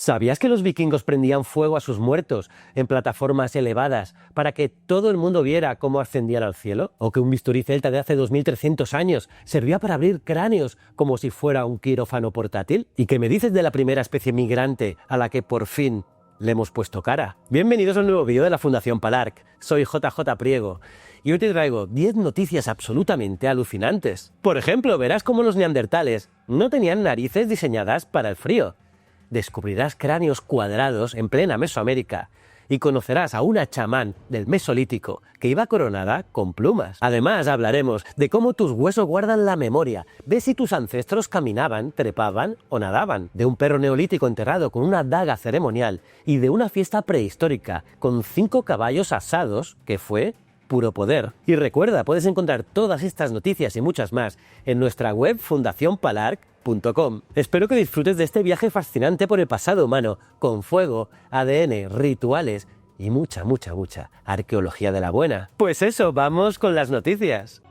¿Sabías que los vikingos prendían fuego a sus muertos en plataformas elevadas para que todo el mundo viera cómo ascendían al cielo? ¿O que un bisturí celta de hace 2300 años servía para abrir cráneos como si fuera un quirófano portátil? ¿Y qué me dices de la primera especie migrante a la que por fin le hemos puesto cara? Bienvenidos a un nuevo vídeo de la Fundación Palarc. Soy JJ Priego y hoy te traigo 10 noticias absolutamente alucinantes. Por ejemplo, verás cómo los neandertales no tenían narices diseñadas para el frío. Descubrirás cráneos cuadrados en plena Mesoamérica y conocerás a una chamán del Mesolítico que iba coronada con plumas. Además, hablaremos de cómo tus huesos guardan la memoria, ves si tus ancestros caminaban, trepaban o nadaban, de un perro neolítico enterrado con una daga ceremonial y de una fiesta prehistórica con 5 caballos asados que fue puro poder. Y recuerda, puedes encontrar todas estas noticias y muchas más en nuestra web fundacionpalarc.com. Espero que disfrutes de este viaje fascinante por el pasado humano, con fuego, ADN, rituales y mucha arqueología de la buena. Pues eso, vamos con las noticias.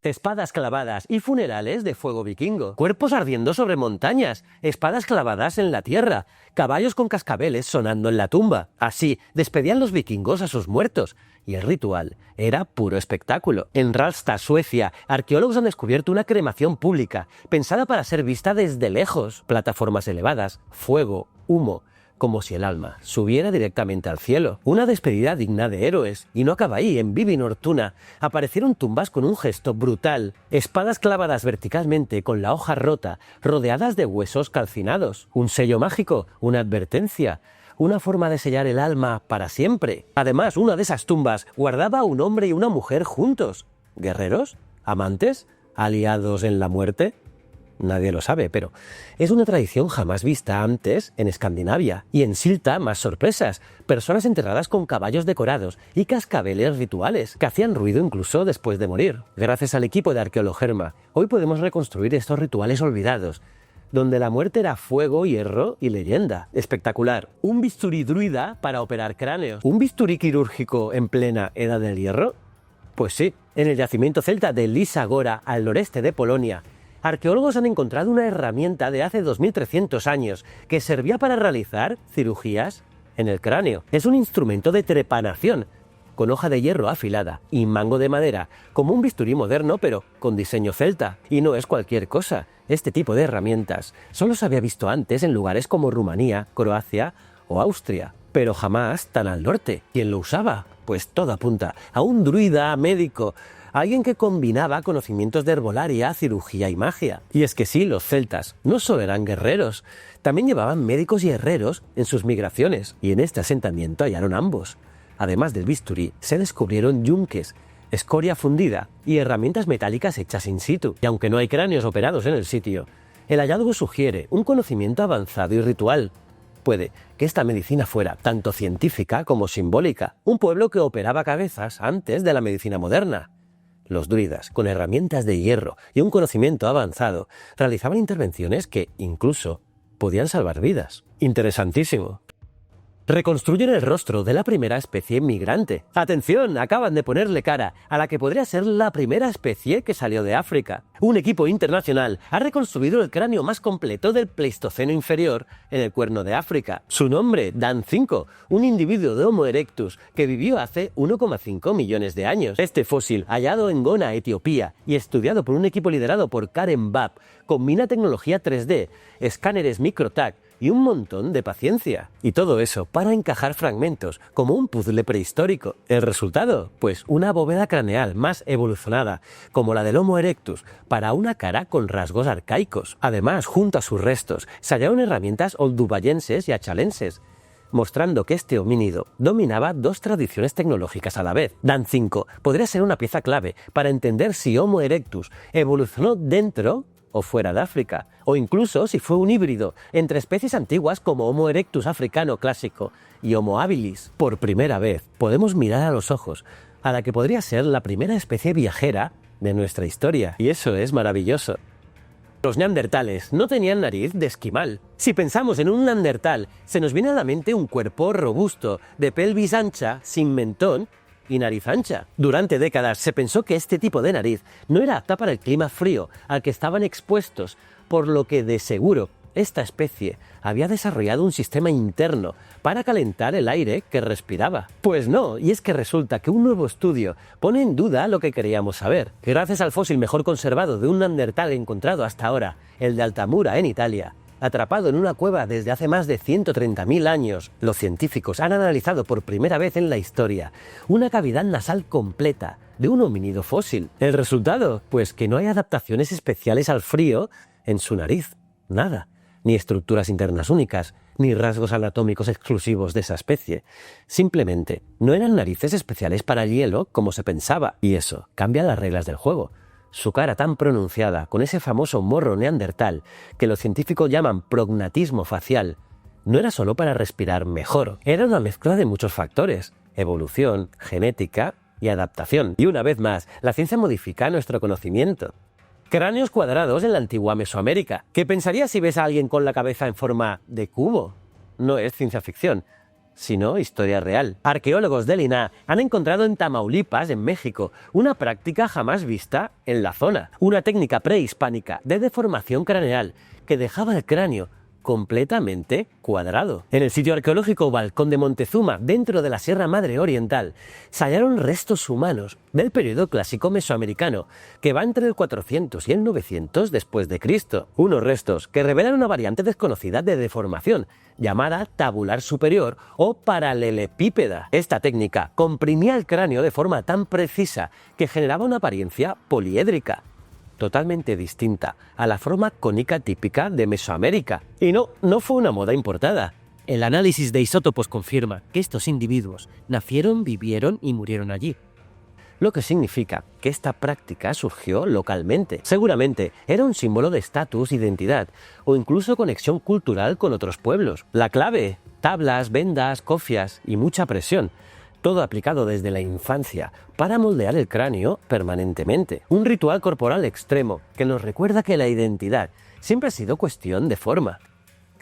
Espadas clavadas y funerales de fuego vikingo, cuerpos ardiendo sobre montañas, espadas clavadas en la tierra, caballos con cascabeles sonando en la tumba. Así despedían los vikingos a sus muertos, y el ritual era puro espectáculo. En Ralstad, Suecia, arqueólogos han descubierto una cremación pública, pensada para ser vista desde lejos. Plataformas elevadas, fuego, humo, como si el alma subiera directamente al cielo. Una despedida digna de héroes. Y no acaba ahí. En Vivi Nortuna aparecieron tumbas con un gesto brutal. Espadas clavadas verticalmente con la hoja rota, rodeadas de huesos calcinados. Un sello mágico, una advertencia, una forma de sellar el alma para siempre. Además, una de esas tumbas guardaba a un hombre y una mujer juntos. ¿Guerreros? ¿Amantes? ¿Aliados en la muerte? Nadie lo sabe, pero es una tradición jamás vista antes en Escandinavia. Y en Silta, más sorpresas, personas enterradas con caballos decorados y cascabeles rituales, que hacían ruido incluso después de morir. Gracias al equipo de Arqueologerma, hoy podemos reconstruir estos rituales olvidados, donde la muerte era fuego, hierro y leyenda. Espectacular. Un bisturí druida para operar cráneos. ¿Un bisturí quirúrgico en plena Edad del Hierro? Pues sí, en el yacimiento celta de Lisa Gora, al noreste de Polonia, arqueólogos han encontrado una herramienta de hace 2300 años que servía para realizar cirugías en el cráneo. Es un instrumento de trepanación con hoja de hierro afilada y mango de madera, como un bisturí moderno pero con diseño celta. Y no es cualquier cosa. Este tipo de herramientas solo se había visto antes en lugares como Rumanía, Croacia o Austria, pero jamás tan al norte. ¿Quién lo usaba? Pues todo apunta a un druida médico, alguien que combinaba conocimientos de herbolaria, cirugía y magia. Y es que sí, los celtas no solo eran guerreros, también llevaban médicos y herreros en sus migraciones, y en este asentamiento hallaron ambos. Además del bisturí, se descubrieron yunques, escoria fundida y herramientas metálicas hechas in situ. Y aunque no hay cráneos operados en el sitio, el hallazgo sugiere un conocimiento avanzado y ritual. Puede que esta medicina fuera tanto científica como simbólica, un pueblo que operaba cabezas antes de la medicina moderna. Los druidas, con herramientas de hierro y un conocimiento avanzado, realizaban intervenciones que, incluso, podían salvar vidas. Interesantísimo. Reconstruyen el rostro de la primera especie migrante. ¡Atención! Acaban de ponerle cara a la que podría ser la primera especie que salió de África. Un equipo internacional ha reconstruido el cráneo más completo del Pleistoceno inferior en el Cuerno de África. Su nombre, Dan 5, un individuo de Homo erectus que vivió hace 1,5 millones de años. Este fósil, hallado en Gona, Etiopía, y estudiado por un equipo liderado por Karen Babb, combina tecnología 3D, escáneres MicroTAC y un montón de paciencia. Y todo eso para encajar fragmentos, como un puzzle prehistórico. ¿El resultado? Pues una bóveda craneal más evolucionada, como la del Homo erectus, para una cara con rasgos arcaicos. Además, junto a sus restos, se hallaron herramientas oldubayenses y achalenses, mostrando que este homínido dominaba 2 tradiciones tecnológicas a la vez. Dan 5 podría ser una pieza clave para entender si Homo erectus evolucionó dentro o fuera de África, o incluso si fue un híbrido entre especies antiguas como Homo erectus africano clásico y Homo habilis. Por primera vez podemos mirar a los ojos a la que podría ser la primera especie viajera de nuestra historia, y eso es maravilloso. Los neandertales no tenían nariz de esquimal. Si pensamos en un neandertal, se nos viene a la mente un cuerpo robusto, de pelvis ancha, sin mentón y nariz ancha. Durante décadas se pensó que este tipo de nariz no era apta para el clima frío al que estaban expuestos, por lo que de seguro esta especie había desarrollado un sistema interno para calentar el aire que respiraba. Pues no, y es que resulta que un nuevo estudio pone en duda lo que queríamos saber. Gracias al fósil mejor conservado de un neandertal encontrado hasta ahora, el de Altamura en Italia, atrapado en una cueva desde hace más de 130.000 años, los científicos han analizado por primera vez en la historia una cavidad nasal completa de un homínido fósil. ¿El resultado? Pues que no hay adaptaciones especiales al frío en su nariz. Nada. Ni estructuras internas únicas, ni rasgos anatómicos exclusivos de esa especie. Simplemente no eran narices especiales para el hielo como se pensaba, y eso cambia las reglas del juego. Su cara tan pronunciada, con ese famoso morro neandertal que los científicos llaman prognatismo facial, no era solo para respirar mejor, era una mezcla de muchos factores: evolución, genética y adaptación. Y una vez más, la ciencia modifica nuestro conocimiento. Cráneos cuadrados en la antigua Mesoamérica. ¿Qué pensarías si ves a alguien con la cabeza en forma de cubo? No es ciencia ficción, sino historia real. Arqueólogos del INAH han encontrado en Tamaulipas, en México, una práctica jamás vista en la zona. Una técnica prehispánica de deformación craneal que dejaba el cráneo completamente cuadrado. En el sitio arqueológico Balcón de Montezuma, dentro de la Sierra Madre Oriental, se hallaron restos humanos del periodo clásico mesoamericano, que va entre el 400 y el 900 después de Cristo. Unos restos que revelan una variante desconocida de deformación, llamada tabular superior o paralelepípeda. Esta técnica comprimía el cráneo de forma tan precisa que generaba una apariencia poliédrica, totalmente distinta a la forma cónica típica de Mesoamérica. Y no fue una moda importada. El análisis de isótopos confirma que estos individuos nacieron, vivieron y murieron allí. Lo que significa que esta práctica surgió localmente. Seguramente era un símbolo de estatus, identidad o incluso conexión cultural con otros pueblos. La clave: tablas, vendas, cofias y mucha presión. Todo aplicado desde la infancia para moldear el cráneo permanentemente. Un ritual corporal extremo que nos recuerda que la identidad siempre ha sido cuestión de forma.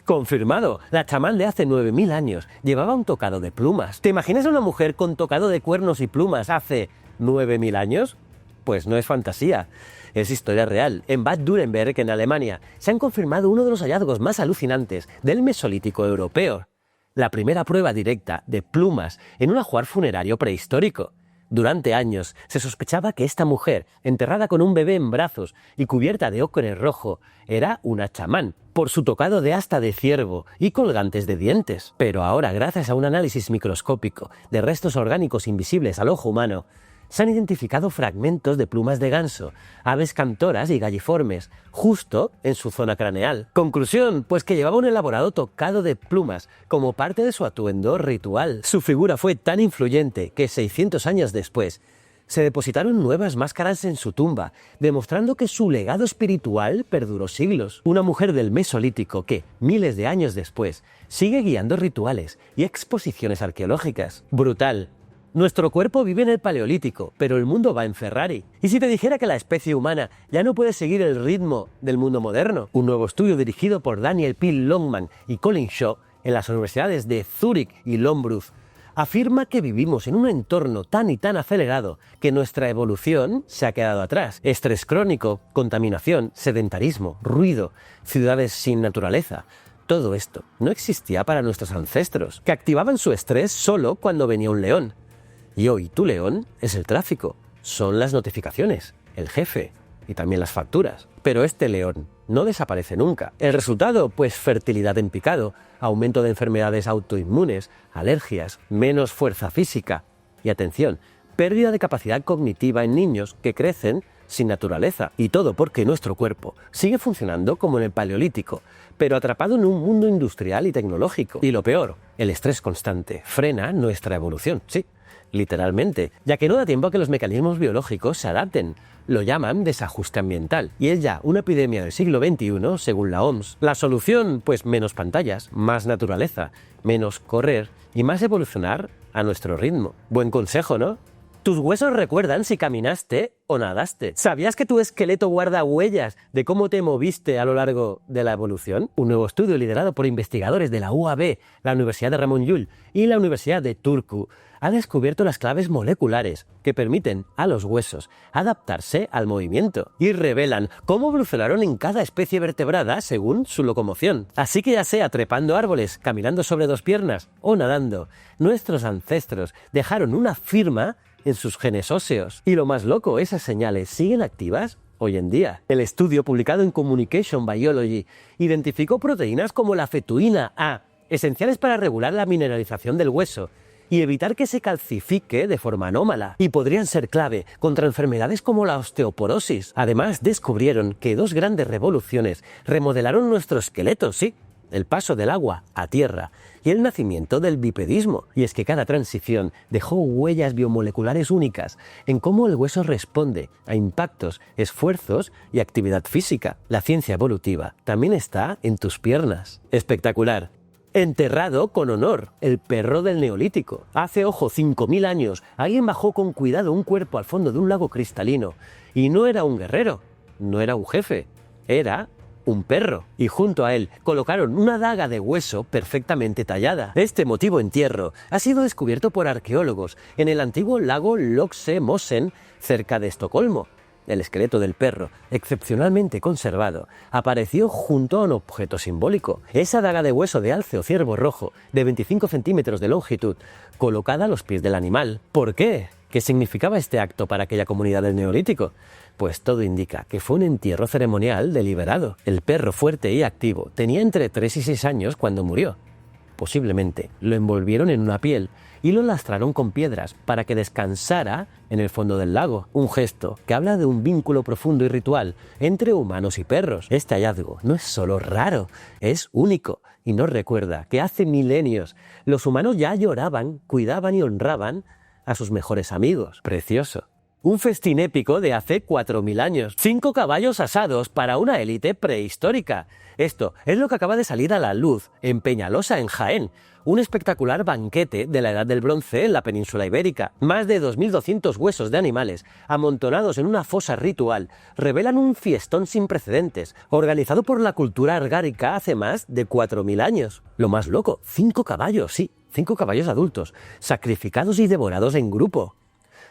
Confirmado, la chamán de hace 9.000 años llevaba un tocado de plumas. ¿Te imaginas a una mujer con tocado de cuernos y plumas hace 9.000 años? Pues no es fantasía, es historia real. En Bad Dürrenberg, en Alemania, se han confirmado uno de los hallazgos más alucinantes del Mesolítico europeo: la primera prueba directa de plumas en un ajuar funerario prehistórico. Durante años se sospechaba que esta mujer, enterrada con un bebé en brazos y cubierta de ocre rojo, era una chamán, por su tocado de asta de ciervo y colgantes de dientes. Pero ahora, gracias a un análisis microscópico de restos orgánicos invisibles al ojo humano, se han identificado fragmentos de plumas de ganso, aves cantoras y galliformes, justo en su zona craneal. Conclusión: pues que llevaba un elaborado tocado de plumas como parte de su atuendo ritual. Su figura fue tan influyente que 600 años después se depositaron nuevas máscaras en su tumba, demostrando que su legado espiritual perduró siglos. Una mujer del Mesolítico que, miles de años después, sigue guiando rituales y exposiciones arqueológicas. Brutal. Nuestro cuerpo vive en el Paleolítico, pero el mundo va en Ferrari. ¿Y si te dijera que la especie humana ya no puede seguir el ritmo del mundo moderno? Un nuevo estudio dirigido por Daniel P. Longman y Colin Shaw en las universidades de Zúrich y Lombruz afirma que vivimos en un entorno tan y tan acelerado que nuestra evolución se ha quedado atrás. Estrés crónico, contaminación, sedentarismo, ruido, ciudades sin naturaleza. Todo esto no existía para nuestros ancestros, que activaban su estrés solo cuando venía un león. Y hoy tu león es el tráfico, son las notificaciones, el jefe y también las facturas. Pero este león no desaparece nunca. ¿El resultado? Pues fertilidad en picado, aumento de enfermedades autoinmunes, alergias, menos fuerza física y, atención, pérdida de capacidad cognitiva en niños que crecen sin naturaleza. Y todo porque nuestro cuerpo sigue funcionando como en el Paleolítico, pero atrapado en un mundo industrial y tecnológico. Y lo peor, el estrés constante frena nuestra evolución, sí, literalmente, ya que no da tiempo a que los mecanismos biológicos se adapten. Lo llaman desajuste ambiental, y es ya una epidemia del siglo XXI, según la OMS. La solución, pues menos pantallas, más naturaleza, menos correr y más evolucionar a nuestro ritmo. Buen consejo, ¿no? Tus huesos recuerdan si caminaste o nadaste. ¿Sabías que tu esqueleto guarda huellas de cómo te moviste a lo largo de la evolución? Un nuevo estudio liderado por investigadores de la UAB, la Universidad de Ramon Llull y la Universidad de Turku ha descubierto las claves moleculares que permiten a los huesos adaptarse al movimiento y revelan cómo evolucionaron en cada especie vertebrada según su locomoción. Así que ya sea trepando árboles, caminando sobre dos piernas o nadando, nuestros ancestros dejaron una firma en sus genes óseos. Y lo más loco, esas señales siguen activas hoy en día. El estudio publicado en Communication Biology identificó proteínas como la fetuina A, esenciales para regular la mineralización del hueso y evitar que se calcifique de forma anómala, y podrían ser clave contra enfermedades como la osteoporosis. Además, descubrieron que dos grandes revoluciones remodelaron nuestro esqueleto, sí, el paso del agua a tierra y el nacimiento del bipedismo. Y es que cada transición dejó huellas biomoleculares únicas en cómo el hueso responde a impactos, esfuerzos y actividad física. La ciencia evolutiva también está en tus piernas. Espectacular. Enterrado con honor, el perro del Neolítico. Hace, ojo, 5000 años, alguien bajó con cuidado un cuerpo al fondo de un lago cristalino. Y no era un guerrero, no era un jefe, era un perro. Y junto a él colocaron una daga de hueso perfectamente tallada. Este motivo entierro ha sido descubierto por arqueólogos en el antiguo lago Loxe-Mosen, cerca de Estocolmo. El esqueleto del perro, excepcionalmente conservado, apareció junto a un objeto simbólico. Esa daga de hueso de alce o ciervo rojo, de 25 centímetros de longitud, colocada a los pies del animal. ¿Por qué? ¿Qué significaba este acto para aquella comunidad del Neolítico? Pues todo indica que fue un entierro ceremonial deliberado. El perro, fuerte y activo, tenía entre 3 y 6 años cuando murió. Posiblemente lo envolvieron en una piel y lo lastraron con piedras para que descansara en el fondo del lago. Un gesto que habla de un vínculo profundo y ritual entre humanos y perros. Este hallazgo no es solo raro, es único y nos recuerda que hace milenios los humanos ya lloraban, cuidaban y honraban a sus mejores amigos. Precioso. Un festín épico de hace 4000 años. 5 caballos asados para una élite prehistórica. Esto es lo que acaba de salir a la luz en Peñalosa, en Jaén. Un espectacular banquete de la Edad del Bronce en la península ibérica. Más de 2200 huesos de animales amontonados en una fosa ritual revelan un fiestón sin precedentes, organizado por la cultura argárica hace más de 4000 años. Lo más loco, 5 caballos, sí, 5 caballos adultos, sacrificados y devorados en grupo.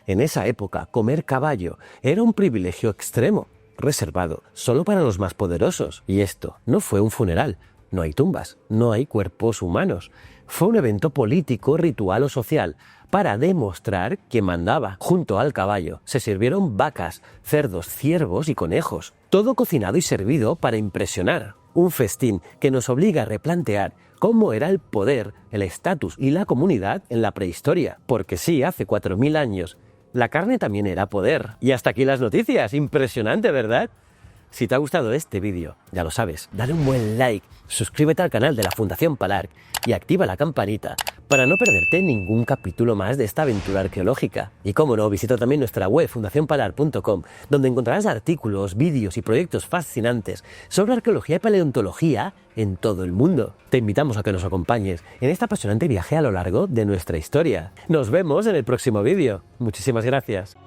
En esa época, comer caballo era un privilegio extremo, reservado solo para los más poderosos. Y esto no fue un funeral, no hay tumbas, no hay cuerpos humanos. Fue un evento político, ritual o social para demostrar quién mandaba. Junto al caballo se sirvieron vacas, cerdos, ciervos y conejos. Todo cocinado y servido para impresionar. Un festín que nos obliga a replantear cómo era el poder, el estatus y la comunidad en la prehistoria. Porque sí, hace 4000 años, la carne también era poder. Y hasta aquí las noticias. Impresionante, ¿verdad? Si te ha gustado este vídeo, ya lo sabes, dale un buen like, suscríbete al canal de la Fundación Palarc y activa la campanita para no perderte ningún capítulo más de esta aventura arqueológica. Y como no, visita también nuestra web fundacionpalarc.com, donde encontrarás artículos, vídeos y proyectos fascinantes sobre arqueología y paleontología en todo el mundo. Te invitamos a que nos acompañes en este apasionante viaje a lo largo de nuestra historia. Nos vemos en el próximo vídeo. Muchísimas gracias.